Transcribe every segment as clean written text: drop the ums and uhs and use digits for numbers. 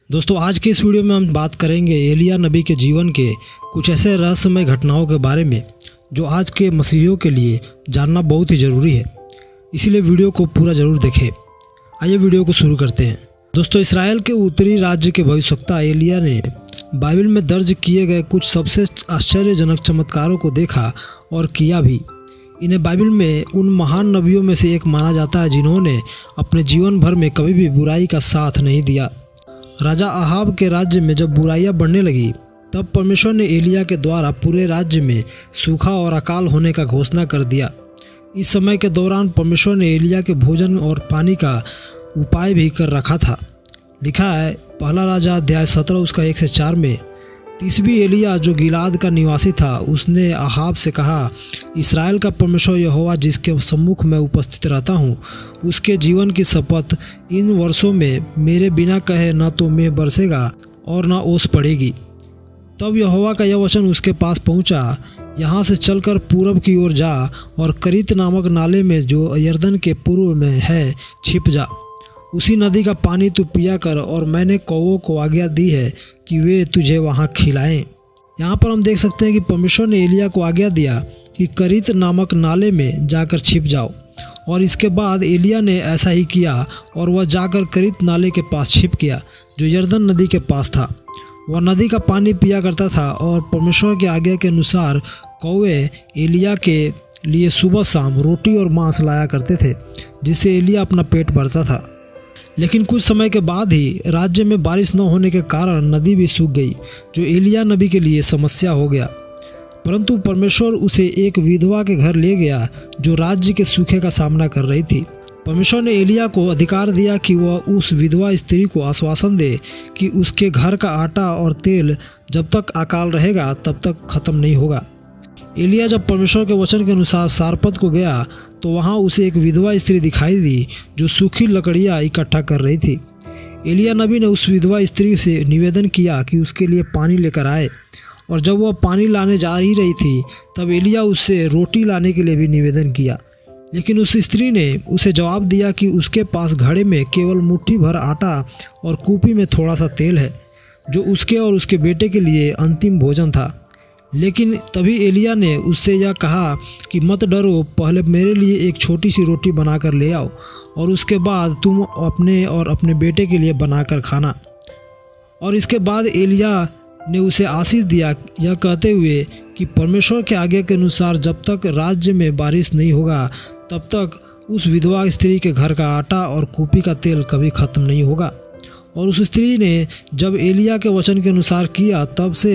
दोस्तों आज के इस वीडियो में हम बात करेंगे एलिया नबी के जीवन के कुछ ऐसे रहस्यमय घटनाओं के बारे में जो आज के मसीहियों के लिए जानना बहुत ही ज़रूरी है। इसीलिए वीडियो को पूरा ज़रूर देखें। आइए वीडियो को शुरू करते हैं। दोस्तों इसराइल के उत्तरी राज्य के भविष्यवक्ता एलिया ने बाइबल में दर्ज किए गए कुछ सबसे आश्चर्यजनक चमत्कारों को देखा और किया भी। इन्हें बाइबल में उन महान नबियों में से एक माना जाता है जिन्होंने अपने जीवन भर में कभी भी बुराई का साथ नहीं दिया। राजा अहाब के राज्य में जब बुराइयां बढ़ने लगी तब परमेश्वर ने एलिया के द्वारा पूरे राज्य में सूखा और अकाल होने का घोषणा कर दिया। इस समय के दौरान परमेश्वर ने एलिया के भोजन और पानी का उपाय भी कर रखा था। लिखा है पहला राजा अध्याय 17 उसका 1 से 4 में, 30वीं एलिया जो गिलाद का निवासी था उसने अहाब से कहा, इस्राएल का परमेश्वर यहोवा जिसके सम्मुख में उपस्थित रहता हूँ उसके जीवन की शपथ, इन वर्षों में मेरे बिना कहे न तो मेघ बरसेगा और न ओस पड़ेगी। तब यहोवा का यह वचन उसके पास पहुँचा, यहाँ से चलकर पूरब की ओर जा और करीत नामक नाले में जो यरदन के पूर्व में है छिप जा। उसी नदी का पानी तू पिया कर और मैंने कौवों को आज्ञा दी है कि वे तुझे वहाँ खिलाएं। यहाँ पर हम देख सकते हैं कि परमेश्वर ने एलिया को आज्ञा दिया कि करीत नामक नाले में जाकर छिप जाओ, और इसके बाद एलिया ने ऐसा ही किया और वह जाकर करीत नाले के पास छिप गया जो यरदन नदी के पास था। वह नदी का पानी पिया करता था और परमेश्वर की आज्ञा के अनुसार कौवे एलिया के लिए सुबह शाम रोटी और मांस लाया करते थे, जिससे एलिया अपना पेट भरता था। लेकिन कुछ समय के बाद ही राज्य में बारिश न होने के कारण नदी भी सूख गई, जो एलिया नबी के लिए समस्या हो गया। परंतु परमेश्वर उसे एक विधवा के घर ले गया जो राज्य के सूखे का सामना कर रही थी। परमेश्वर ने एलिया को अधिकार दिया कि वह उस विधवा स्त्री को आश्वासन दे कि उसके घर का आटा और तेल जब तक अकाल रहेगा तब तक खत्म नहीं होगा। एलिया जब परमेश्वर के वचन के अनुसार सारपत को गया तो वहाँ उसे एक विधवा स्त्री दिखाई दी जो सूखी लकड़ियाँ इकट्ठा कर रही थी। एलिया नबी ने उस विधवा स्त्री से निवेदन किया कि उसके लिए पानी लेकर आए, और जब वह पानी लाने जा ही रही थी तब एलिया उससे रोटी लाने के लिए भी निवेदन किया। लेकिन उस स्त्री ने उसे जवाब दिया कि उसके पास घड़े में केवल मुट्ठी भर आटा और कूपी में थोड़ा सा तेल है, जो उसके और उसके बेटे के लिए अंतिम भोजन था। लेकिन तभी एलिया ने उससे यह कहा कि मत डरो, पहले मेरे लिए एक छोटी सी रोटी बनाकर ले आओ और उसके बाद तुम अपने और अपने बेटे के लिए बनाकर खाना। और इसके बाद एलिया ने उसे आशीष दिया, यह कहते हुए कि परमेश्वर के आज्ञा के अनुसार जब तक राज्य में बारिश नहीं होगा तब तक उस विधवा स्त्री के घर का आटा और कूपी का तेल कभी खत्म नहीं होगा। और उस स्त्री ने जब एलिया के वचन के अनुसार किया तब से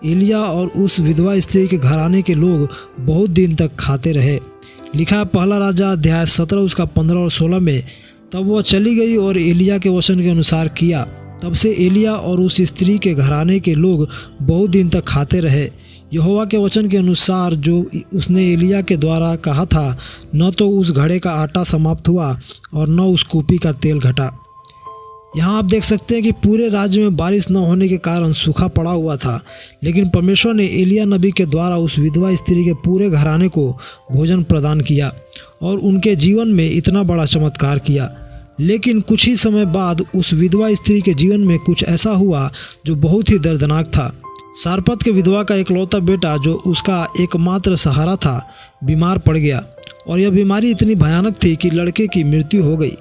एलिया और उस विधवा स्त्री के घराने के लोग बहुत दिन तक खाते रहे। लिखा है पहला राजा अध्याय 17 उसका 15 और 16 में, तब वह चली गई और एलिया के वचन के अनुसार किया। तब से एलिया और उस स्त्री के घराने के लोग बहुत दिन तक खाते रहे, यहोवा के वचन के अनुसार जो उसने एलिया के द्वारा कहा था। न तो उस घड़े का आटा समाप्त हुआ और न उस कूपी का तेल घटा। यहाँ आप देख सकते हैं कि पूरे राज्य में बारिश न होने के कारण सूखा पड़ा हुआ था, लेकिन परमेश्वर ने एलिया नबी के द्वारा उस विधवा स्त्री के पूरे घराने को भोजन प्रदान किया और उनके जीवन में इतना बड़ा चमत्कार किया। लेकिन कुछ ही समय बाद उस विधवा स्त्री के जीवन में कुछ ऐसा हुआ जो बहुत ही दर्दनाक था। सारपत के विधवा का इकलौता बेटा जो उसका एकमात्र सहारा था बीमार पड़ गया, और यह बीमारी इतनी भयानक थी कि लड़के की मृत्यु हो गई।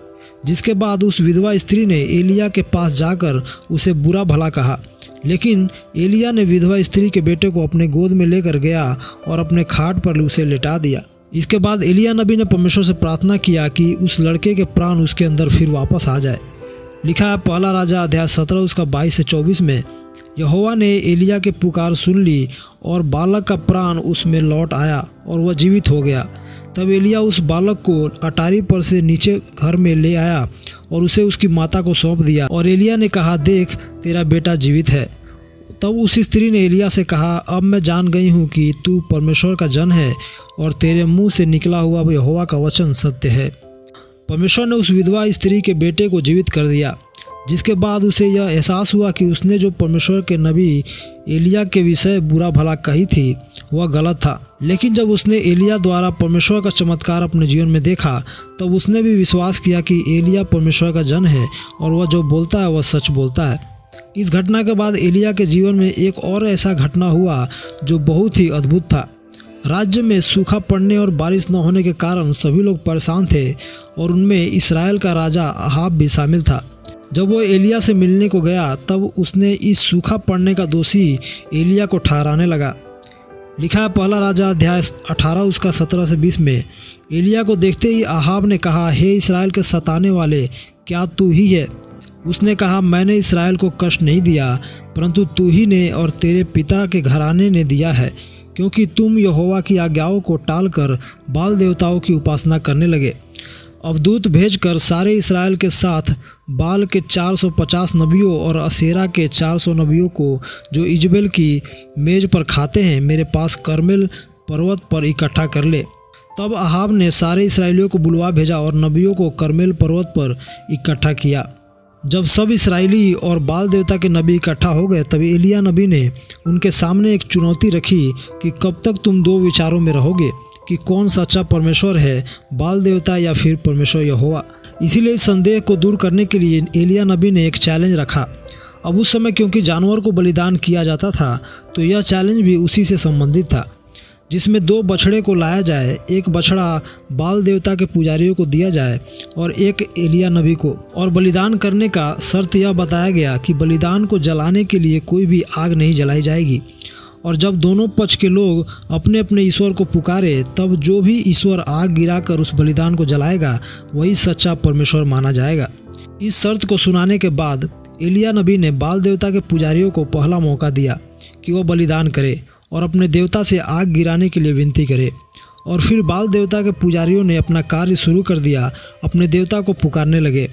जिसके बाद उस विधवा स्त्री ने एलिया के पास जाकर उसे बुरा भला कहा, लेकिन एलिया ने विधवा स्त्री के बेटे को अपने गोद में लेकर गया और अपने खाट पर उसे लेटा दिया। इसके बाद एलिया नबी ने परमेश्वर से प्रार्थना किया कि उस लड़के के प्राण उसके अंदर फिर वापस आ जाए। लिखा है पहला राजा अध्याय 17 उसका 22 से 24 में, यहोवा ने एलिया की पुकार सुन ली और बालक का प्राण उसमें लौट आया और वह जीवित हो गया। तब एलिया उस बालक को अटारी पर से नीचे घर में ले आया और उसे उसकी माता को सौंप दिया, और एलिया ने कहा, देख तेरा बेटा जीवित है। तब उस स्त्री ने एलिया से कहा, अब मैं जान गई हूँ कि तू परमेश्वर का जन है और तेरे मुंह से निकला हुआ यहोवा का वचन सत्य है। परमेश्वर ने उस विधवा स्त्री के बेटे को जीवित कर दिया, जिसके बाद उसे यह एहसास हुआ कि उसने जो परमेश्वर के नबी एलिया के विषय बुरा भला कही थी वह गलत था। लेकिन जब उसने एलिया द्वारा परमेश्वर का चमत्कार अपने जीवन में देखा तब उसने भी विश्वास किया कि एलिया परमेश्वर का जन है और वह जो बोलता है वह सच बोलता है। इस घटना के बाद एलिय्याह के जीवन में एक और ऐसा घटना हुआ जो बहुत ही अद्भुत था। राज्य में सूखा पड़ने और बारिश न होने के कारण सभी लोग परेशान थे और उनमें इस्राएल का राजा अहाब भी शामिल था। जब वो एलिय्याह से मिलने को गया तब उसने इस सूखा पड़ने का दोषी एलिय्याह को ठहराने लगा। लिखा है पहला राजा अध्याय 18 उसका 17 से 20 में, एलिय्याह को देखते ही अहाब ने कहा, हे इस्राएल के सताने वाले, क्या तू ही है? उसने कहा, मैंने इस्राएल को कष्ट नहीं दिया, परंतु तू ही ने और तेरे पिता के घराने ने दिया है, क्योंकि तुम यहोवा की आज्ञाओं को टालकर बाल देवताओं की उपासना करने लगे। अब दूत भेजकर सारे इस्राएल के साथ बाल के 450 नबियों और असेरा के 400 नबियों को जो इजबेल की मेज पर खाते हैं मेरे पास कर्मेल पर्वत पर इकट्ठा कर ले। तब अहाब ने सारे इस्राएलियों को बुलवा भेजा और नबियों को कर्मेल पर्वत पर इकट्ठा किया। जब सब इस्राएली और बाल देवता के नबी इकट्ठा हो गए तब एलिय्याह नबी ने उनके सामने एक चुनौती रखी कि कब तक तुम दो विचारों में रहोगे कि कौन सच्चा परमेश्वर है, बाल देवता या फिर परमेश्वर यहोवा। इसीलिए इस संदेह को दूर करने के लिए एलिय्याह नबी ने एक चैलेंज रखा। अब उस समय क्योंकि जानवर को बलिदान किया जाता था तो यह चैलेंज भी उसी से संबंधित था, जिसमें 2 बछड़े को लाया जाए, एक बछड़ा बाल देवता के पुजारियों को दिया जाए और एक एलिय्याह नबी को। और बलिदान करने का शर्त यह बताया गया कि बलिदान को जलाने के लिए कोई भी आग नहीं जलाई जाएगी। और जब दोनों पक्ष के लोग अपने अपने ईश्वर को पुकारे तब जो भी ईश्वर आग गिराकर उस बलिदान को जलाएगा वही सच्चा परमेश्वर माना जाएगा। इस शर्त को सुनाने के बाद एलिय्याह नबी ने बाल देवता के पुजारियों को पहला मौका दिया कि वह बलिदान करे और अपने देवता से आग गिराने के लिए विनती करे। और फिर बाल देवता के पुजारियों ने अपना कार्य शुरू कर दिया, अपने देवता को पुकारने लगे।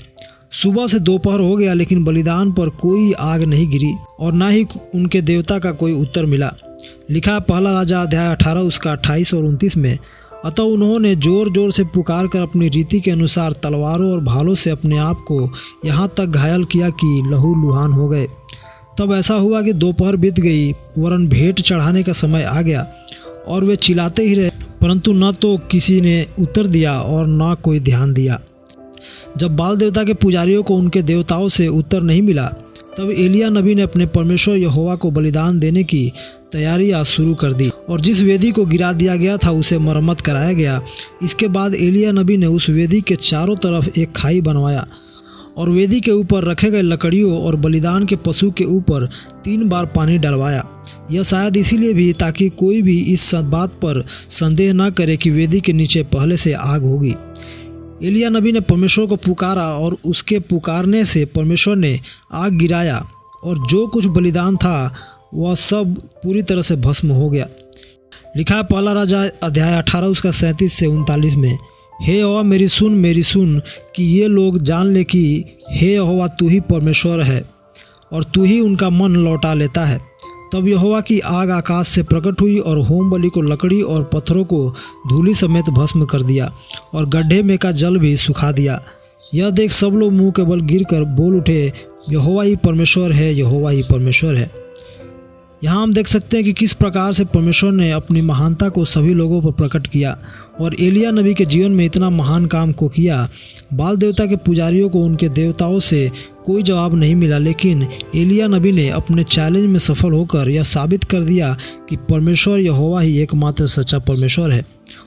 सुबह से दोपहर हो गया लेकिन बलिदान पर कोई आग नहीं गिरी और ना ही उनके देवता का कोई उत्तर मिला। लिखा है पहला राजा अध्याय 18 उसका 28 और 29 में, अतः उन्होंने जोर जोर से पुकार कर अपनी रीति के अनुसार तलवारों और भालों से अपने आप को यहाँ तक घायल किया कि लहू लुहान हो गए। तब ऐसा हुआ कि दोपहर बीत गई वरन भेंट चढ़ाने का समय आ गया और वे चिल्लाते ही रहे, परंतु न तो किसी ने उत्तर दिया और न कोई ध्यान दिया। जब बाल देवता के पुजारियों को उनके देवताओं से उत्तर नहीं मिला तब एलिय्याह नबी ने अपने परमेश्वर यहोवा को बलिदान देने की तैयारियां शुरू कर दी और जिस वेदी को गिरा दिया गया था उसे मरम्मत कराया गया। इसके बाद एलिय्याह नबी ने उस वेदी के चारों तरफ एक खाई बनवाया और वेदी के ऊपर रखे गए लकड़ियों और बलिदान के पशु के ऊपर 3 बार पानी डलवाया। यह शायद इसीलिए भी ताकि कोई भी इस बात पर संदेह न करे कि वेदी के नीचे पहले से आग होगी। एलिय्याह नबी ने परमेश्वर को पुकारा और उसके पुकारने से परमेश्वर ने आग गिराया और जो कुछ बलिदान था वह सब पूरी तरह से भस्म हो गया। लिखा है पहला राजा अध्याय 18 उसका 37 से 39 में, हे यहोवा मेरी सुन कि ये लोग जान ले कि हे यहोवा तू ही परमेश्वर है और तू ही उनका मन लौटा लेता है। तब यहोवा की आग आकाश से प्रकट हुई और होम बलि को लकड़ी और पत्थरों को धूलि समेत भस्म कर दिया और गड्ढे में का जल भी सुखा दिया। यह देख सब लोग मुंह के बल गिरकर बोल उठे, यहोवा ही परमेश्वर है, यहोवा ही परमेश्वर है। यहाँ हम देख सकते हैं कि किस प्रकार से परमेश्वर ने अपनी महानता को सभी लोगों पर प्रकट किया और एलिय्याह नबी के जीवन में इतना महान काम को किया। बाल देवता के पुजारियों को उनके देवताओं से कोई जवाब नहीं मिला, लेकिन एलिय्याह नबी ने अपने चैलेंज में सफल होकर यह साबित कर दिया कि परमेश्वर यहोवा ही एकमात्र सच्चा परमेश्वर है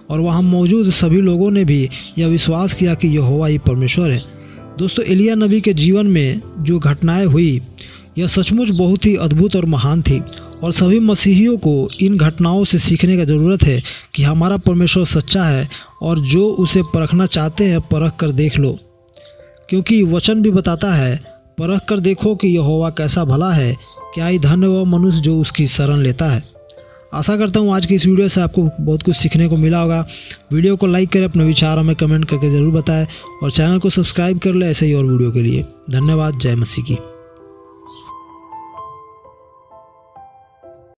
और वहाँ मौजूद सभी लोगों ने भी यह विश्वास किया कि यहोवा ही परमेश्वर है। दोस्तों, एलिय्याह नबी के जीवन में जो घटनाएं हुई यह सचमुच बहुत ही अद्भुत और महान थी और सभी मसीहियों को इन घटनाओं से सीखने का ज़रूरत है कि हमारा परमेश्वर सच्चा है और जो उसे परखना चाहते हैं परख कर देख लो, क्योंकि वचन भी बताता है, परख कर देखो कि यहोवा कैसा भला है, क्या ही धन्य वह मनुष्य जो उसकी शरण लेता है। आशा करता हूँ आज की इस वीडियो से आपको बहुत कुछ सीखने को मिला होगा। वीडियो को लाइक करें, अपने विचार हमें कमेंट करके ज़रूर बताएं और चैनल को सब्सक्राइब कर ले ऐसे ही और वीडियो के लिए। धन्यवाद। जय मसीह की।